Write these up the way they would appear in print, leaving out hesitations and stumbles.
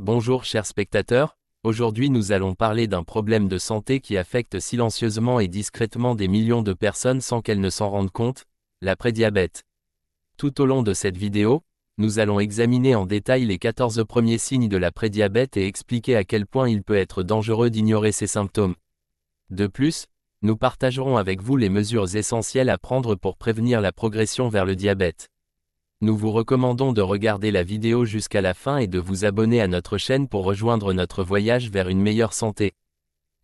Bonjour chers spectateurs, aujourd'hui nous allons parler d'un problème de santé qui affecte silencieusement et discrètement des millions de personnes sans qu'elles ne s'en rendent compte, la prédiabète. Tout au long de cette vidéo, nous allons examiner en détail les 14 premiers signes de la prédiabète et expliquer à quel point il peut être dangereux d'ignorer ces symptômes. De plus, nous partagerons avec vous les mesures essentielles à prendre pour prévenir la progression vers le diabète. Nous vous recommandons de regarder la vidéo jusqu'à la fin et de vous abonner à notre chaîne pour rejoindre notre voyage vers une meilleure santé.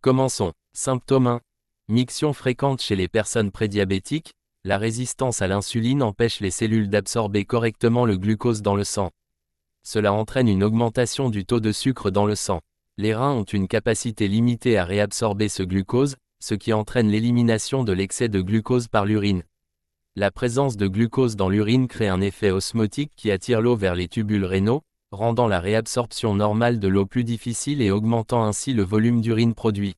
Commençons. Symptôme 1. Miction fréquente chez les personnes prédiabétiques, la résistance à l'insuline empêche les cellules d'absorber correctement le glucose dans le sang. Cela entraîne une augmentation du taux de sucre dans le sang. Les reins ont une capacité limitée à réabsorber ce glucose, ce qui entraîne l'élimination de l'excès de glucose par l'urine. La présence de glucose dans l'urine crée un effet osmotique qui attire l'eau vers les tubules rénaux, rendant la réabsorption normale de l'eau plus difficile et augmentant ainsi le volume d'urine produit.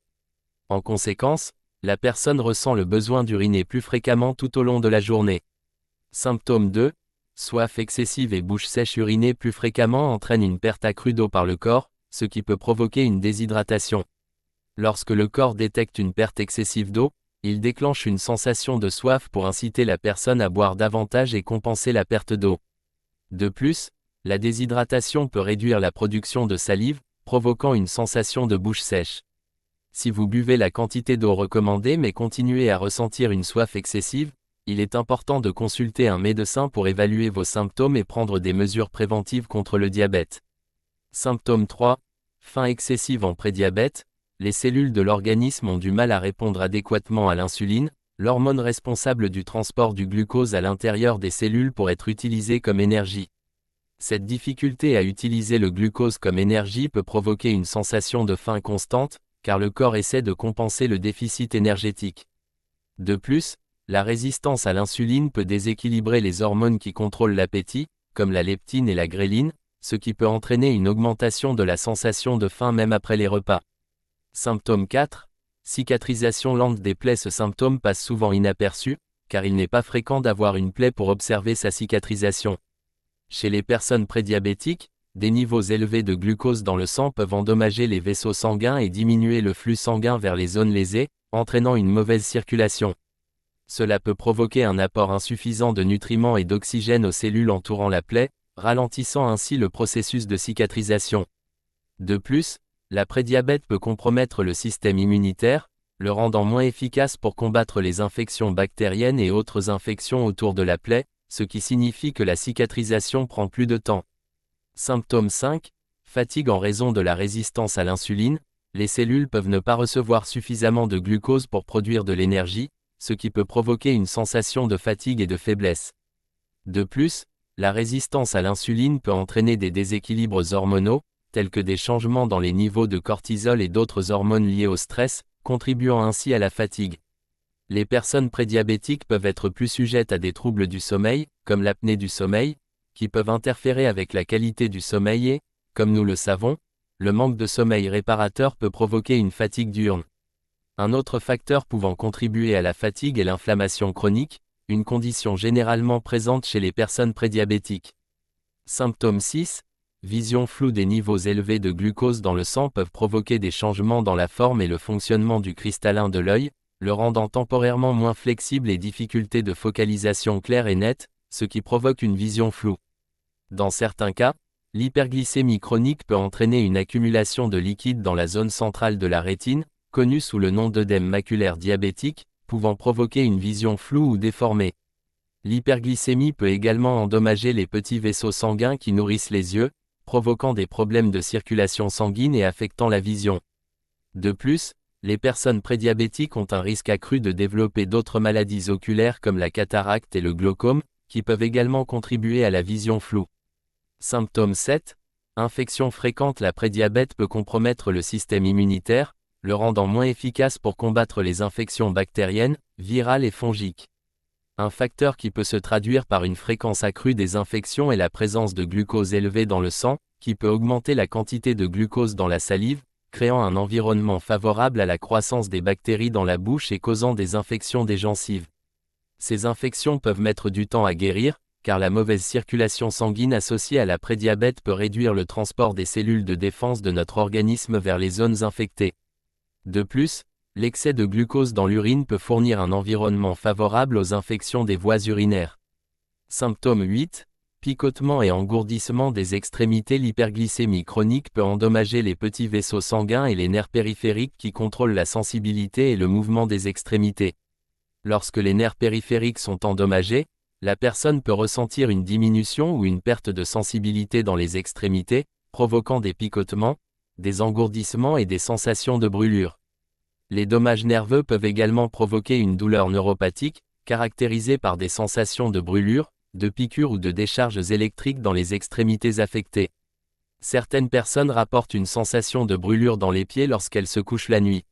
En conséquence, la personne ressent le besoin d'uriner plus fréquemment tout au long de la journée. Symptôme 2. Soif excessive et bouche sèche. Uriner plus fréquemment entraîne une perte accrue d'eau par le corps, ce qui peut provoquer une déshydratation. Lorsque le corps détecte une perte excessive d'eau, il déclenche une sensation de soif pour inciter la personne à boire davantage et compenser la perte d'eau. De plus, la déshydratation peut réduire la production de salive, provoquant une sensation de bouche sèche. Si vous buvez la quantité d'eau recommandée mais continuez à ressentir une soif excessive, il est important de consulter un médecin pour évaluer vos symptômes et prendre des mesures préventives contre le diabète. Symptôme 3. Faim excessive en prédiabète. Les cellules de l'organisme ont du mal à répondre adéquatement à l'insuline, l'hormone responsable du transport du glucose à l'intérieur des cellules pour être utilisée comme énergie. Cette difficulté à utiliser le glucose comme énergie peut provoquer une sensation de faim constante, car le corps essaie de compenser le déficit énergétique. De plus, la résistance à l'insuline peut déséquilibrer les hormones qui contrôlent l'appétit, comme la leptine et la gréline, ce qui peut entraîner une augmentation de la sensation de faim même après les repas. Symptôme 4. Cicatrisation lente des plaies. Ce symptôme passe souvent inaperçu, car il n'est pas fréquent d'avoir une plaie pour observer sa cicatrisation. Chez les personnes prédiabétiques, des niveaux élevés de glucose dans le sang peuvent endommager les vaisseaux sanguins et diminuer le flux sanguin vers les zones lésées, entraînant une mauvaise circulation. Cela peut provoquer un apport insuffisant de nutriments et d'oxygène aux cellules entourant la plaie, ralentissant ainsi le processus de cicatrisation. De plus, la prédiabète peut compromettre le système immunitaire, le rendant moins efficace pour combattre les infections bactériennes et autres infections autour de la plaie, ce qui signifie que la cicatrisation prend plus de temps. Symptôme 5. Fatigue en raison de la résistance à l'insuline. Les cellules peuvent ne pas recevoir suffisamment de glucose pour produire de l'énergie, ce qui peut provoquer une sensation de fatigue et de faiblesse. De plus, la résistance à l'insuline peut entraîner des déséquilibres hormonaux, tels que des changements dans les niveaux de cortisol et d'autres hormones liées au stress, contribuant ainsi à la fatigue. Les personnes prédiabétiques peuvent être plus sujettes à des troubles du sommeil, comme l'apnée du sommeil, qui peuvent interférer avec la qualité du sommeil et, comme nous le savons, le manque de sommeil réparateur peut provoquer une fatigue diurne. Un autre facteur pouvant contribuer à la fatigue est l'inflammation chronique, une condition généralement présente chez les personnes prédiabétiques. Symptôme 6. Vision floue. Des niveaux élevés de glucose dans le sang peuvent provoquer des changements dans la forme et le fonctionnement du cristallin de l'œil, le rendant temporairement moins flexible et difficulté de focalisation claire et nette, ce qui provoque une vision floue. Dans certains cas, l'hyperglycémie chronique peut entraîner une accumulation de liquide dans la zone centrale de la rétine, connue sous le nom d'œdème maculaire diabétique, pouvant provoquer une vision floue ou déformée. L'hyperglycémie peut également endommager les petits vaisseaux sanguins qui nourrissent les yeux, provoquant des problèmes de circulation sanguine et affectant la vision. De plus, les personnes prédiabétiques ont un risque accru de développer d'autres maladies oculaires comme la cataracte et le glaucome, qui peuvent également contribuer à la vision floue. Symptôme 7. Infection fréquente. La prédiabète peut compromettre le système immunitaire, le rendant moins efficace pour combattre les infections bactériennes, virales et fongiques. Un facteur qui peut se traduire par une fréquence accrue des infections est la présence de glucose élevé dans le sang, qui peut augmenter la quantité de glucose dans la salive, créant un environnement favorable à la croissance des bactéries dans la bouche et causant des infections des gencives. Ces infections peuvent mettre du temps à guérir, car la mauvaise circulation sanguine associée à la prédiabète peut réduire le transport des cellules de défense de notre organisme vers les zones infectées. De plus, l'excès de glucose dans l'urine peut fournir un environnement favorable aux infections des voies urinaires. Symptôme 8. Picotement et engourdissement des extrémités. L'hyperglycémie chronique peut endommager les petits vaisseaux sanguins et les nerfs périphériques qui contrôlent la sensibilité et le mouvement des extrémités. Lorsque les nerfs périphériques sont endommagés, la personne peut ressentir une diminution ou une perte de sensibilité dans les extrémités, provoquant des picotements, des engourdissements et des sensations de brûlure. Les dommages nerveux peuvent également provoquer une douleur neuropathique, caractérisée par des sensations de brûlure, de piqûres ou de décharges électriques dans les extrémités affectées. Certaines personnes rapportent une sensation de brûlure dans les pieds lorsqu'elles se couchent la nuit.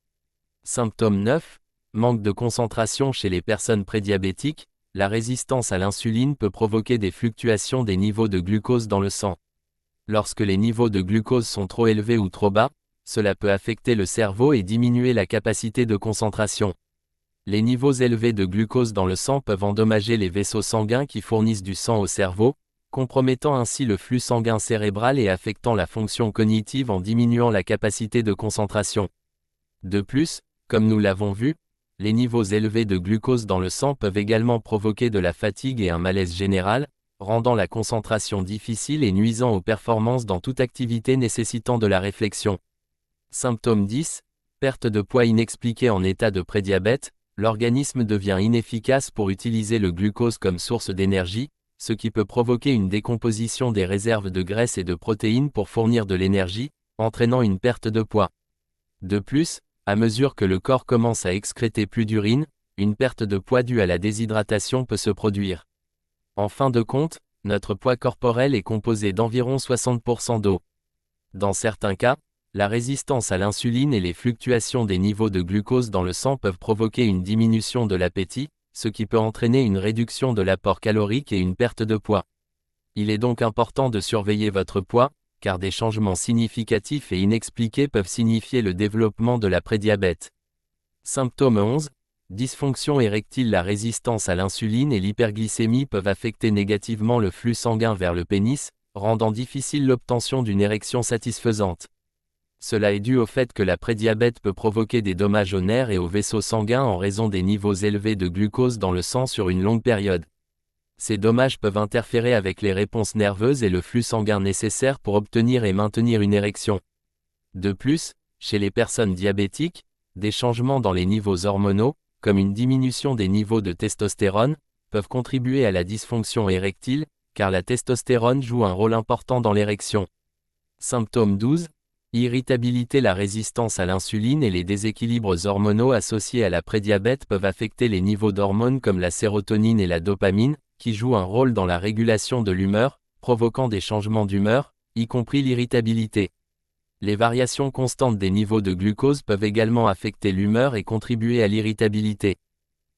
Symptôme 9. Manque de concentration chez les personnes prédiabétiques. La résistance à l'insuline peut provoquer des fluctuations des niveaux de glucose dans le sang. Lorsque les niveaux de glucose sont trop élevés ou trop bas, cela peut affecter le cerveau et diminuer la capacité de concentration. Les niveaux élevés de glucose dans le sang peuvent endommager les vaisseaux sanguins qui fournissent du sang au cerveau, compromettant ainsi le flux sanguin cérébral et affectant la fonction cognitive en diminuant la capacité de concentration. De plus, comme nous l'avons vu, les niveaux élevés de glucose dans le sang peuvent également provoquer de la fatigue et un malaise général, rendant la concentration difficile et nuisant aux performances dans toute activité nécessitant de la réflexion. Symptôme 10. Perte de poids inexpliquée en état de prédiabète. L'organisme devient inefficace pour utiliser le glucose comme source d'énergie, ce qui peut provoquer une décomposition des réserves de graisse et de protéines pour fournir de l'énergie, entraînant une perte de poids. De plus, à mesure que le corps commence à excréter plus d'urine, une perte de poids due à la déshydratation peut se produire. En fin de compte, notre poids corporel est composé d'environ 60% d'eau. Dans certains cas, la résistance à l'insuline et les fluctuations des niveaux de glucose dans le sang peuvent provoquer une diminution de l'appétit, ce qui peut entraîner une réduction de l'apport calorique et une perte de poids. Il est donc important de surveiller votre poids, car des changements significatifs et inexpliqués peuvent signifier le développement de la prédiabète. Symptôme 11. Dysfonction érectile. La résistance à l'insuline et l'hyperglycémie peuvent affecter négativement le flux sanguin vers le pénis, rendant difficile l'obtention d'une érection satisfaisante. Cela est dû au fait que la prédiabète peut provoquer des dommages aux nerfs et aux vaisseaux sanguins en raison des niveaux élevés de glucose dans le sang sur une longue période. Ces dommages peuvent interférer avec les réponses nerveuses et le flux sanguin nécessaire pour obtenir et maintenir une érection. De plus, chez les personnes diabétiques, des changements dans les niveaux hormonaux, comme une diminution des niveaux de testostérone, peuvent contribuer à la dysfonction érectile, car la testostérone joue un rôle important dans l'érection. Symptôme 12. Irritabilité. La résistance à l'insuline et les déséquilibres hormonaux associés à la prédiabète peuvent affecter les niveaux d'hormones comme la sérotonine et la dopamine, qui jouent un rôle dans la régulation de l'humeur, provoquant des changements d'humeur, y compris l'irritabilité. Les variations constantes des niveaux de glucose peuvent également affecter l'humeur et contribuer à l'irritabilité.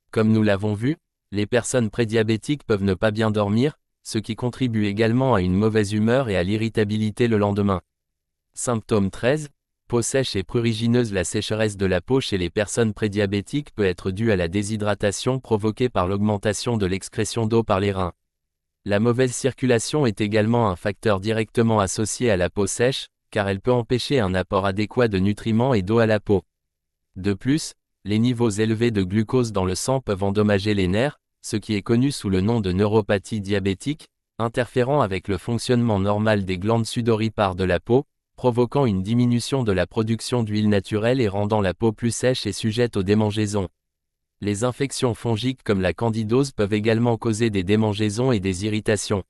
Comme nous l'avons vu, les personnes prédiabétiques peuvent ne pas bien dormir, ce qui contribue également à une mauvaise humeur et à l'irritabilité le lendemain. Symptôme 13. Peau sèche et prurigineuse. La sécheresse de la peau chez les personnes prédiabétiques peut être due à la déshydratation provoquée par l'augmentation de l'excrétion d'eau par les reins. La mauvaise circulation est également un facteur directement associé à la peau sèche, car elle peut empêcher un apport adéquat de nutriments et d'eau à la peau. De plus, les niveaux élevés de glucose dans le sang peuvent endommager les nerfs, ce qui est connu sous le nom de neuropathie diabétique, interférant avec le fonctionnement normal des glandes sudoripares de la peau, provoquant une diminution de la production d'huile naturelle et rendant la peau plus sèche et sujette aux démangeaisons. Les infections fongiques comme la candidose peuvent également causer des démangeaisons et des irritations.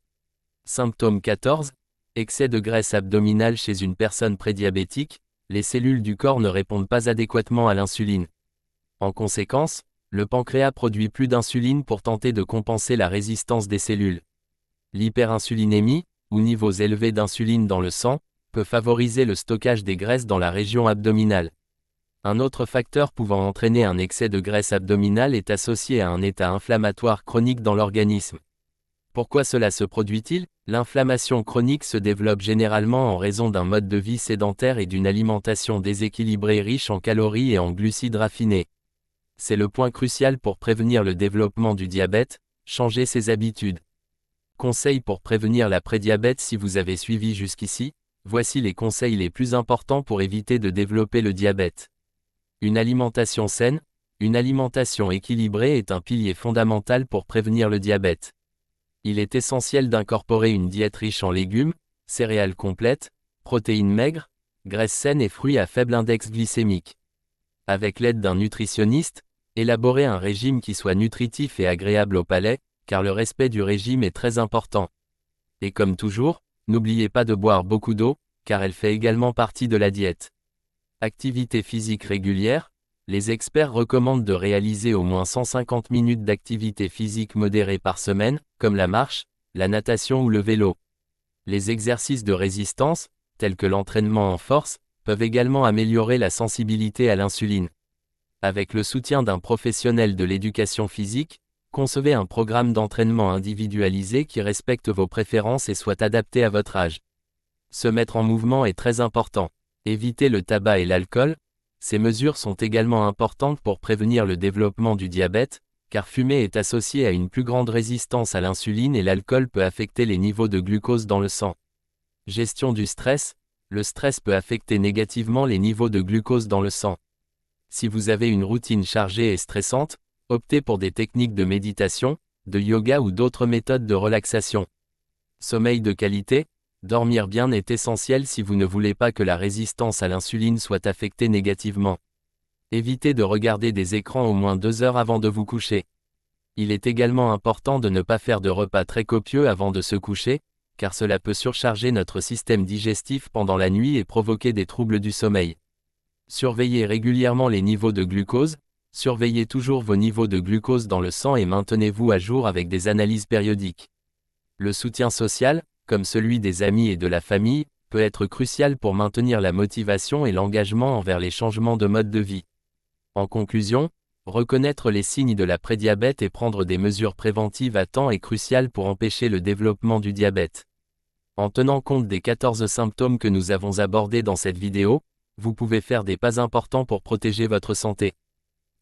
Symptôme 14. Excès de graisse abdominale chez une personne prédiabétique, les cellules du corps ne répondent pas adéquatement à l'insuline. En conséquence, le pancréas produit plus d'insuline pour tenter de compenser la résistance des cellules. L'hyperinsulinémie, ou niveaux élevés d'insuline dans le sang, peut favoriser le stockage des graisses dans la région abdominale. Un autre facteur pouvant entraîner un excès de graisse abdominale est associé à un état inflammatoire chronique dans l'organisme. Pourquoi cela se produit-il ? L'inflammation chronique se développe généralement en raison d'un mode de vie sédentaire et d'une alimentation déséquilibrée riche en calories et en glucides raffinés. C'est le point crucial pour prévenir le développement du diabète, changer ses habitudes. Conseils pour prévenir la prédiabète. Si vous avez suivi jusqu'ici, voici les conseils les plus importants pour éviter de développer le diabète. Une alimentation saine, une alimentation équilibrée est un pilier fondamental pour prévenir le diabète. Il est essentiel d'incorporer une diète riche en légumes, céréales complètes, protéines maigres, graisses saines et fruits à faible index glycémique. Avec l'aide d'un nutritionniste, élaborez un régime qui soit nutritif et agréable au palais, car le respect du régime est très important. Et comme toujours, n'oubliez pas de boire beaucoup d'eau, car elle fait également partie de la diète. Activité physique régulière, les experts recommandent de réaliser au moins 150 minutes d'activité physique modérée par semaine, comme la marche, la natation ou le vélo. Les exercices de résistance, tels que l'entraînement en force, peuvent également améliorer la sensibilité à l'insuline. Avec le soutien d'un professionnel de l'éducation physique, concevez un programme d'entraînement individualisé qui respecte vos préférences et soit adapté à votre âge. Se mettre en mouvement est très important. Évitez le tabac et l'alcool. Ces mesures sont également importantes pour prévenir le développement du diabète, car fumer est associé à une plus grande résistance à l'insuline et l'alcool peut affecter les niveaux de glucose dans le sang. Gestion du stress. Le stress peut affecter négativement les niveaux de glucose dans le sang. Si vous avez une routine chargée et stressante, optez pour des techniques de méditation, de yoga ou d'autres méthodes de relaxation. Sommeil de qualité. Dormir bien est essentiel si vous ne voulez pas que la résistance à l'insuline soit affectée négativement. Évitez de regarder des écrans au moins 2 heures avant de vous coucher. Il est également important de ne pas faire de repas très copieux avant de se coucher, car cela peut surcharger notre système digestif pendant la nuit et provoquer des troubles du sommeil. Surveillez régulièrement les niveaux de glucose. Surveillez toujours vos niveaux de glucose dans le sang et maintenez-vous à jour avec des analyses périodiques. Le soutien social, comme celui des amis et de la famille, peut être crucial pour maintenir la motivation et l'engagement envers les changements de mode de vie. En conclusion, reconnaître les signes de la prédiabète et prendre des mesures préventives à temps est crucial pour empêcher le développement du diabète. En tenant compte des 14 symptômes que nous avons abordés dans cette vidéo, vous pouvez faire des pas importants pour protéger votre santé.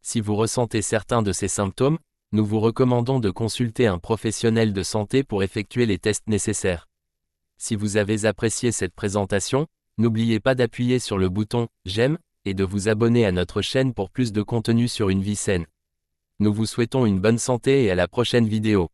Si vous ressentez certains de ces symptômes, nous vous recommandons de consulter un professionnel de santé pour effectuer les tests nécessaires. Si vous avez apprécié cette présentation, n'oubliez pas d'appuyer sur le bouton « J'aime » et de vous abonner à notre chaîne pour plus de contenu sur une vie saine. Nous vous souhaitons une bonne santé et à la prochaine vidéo.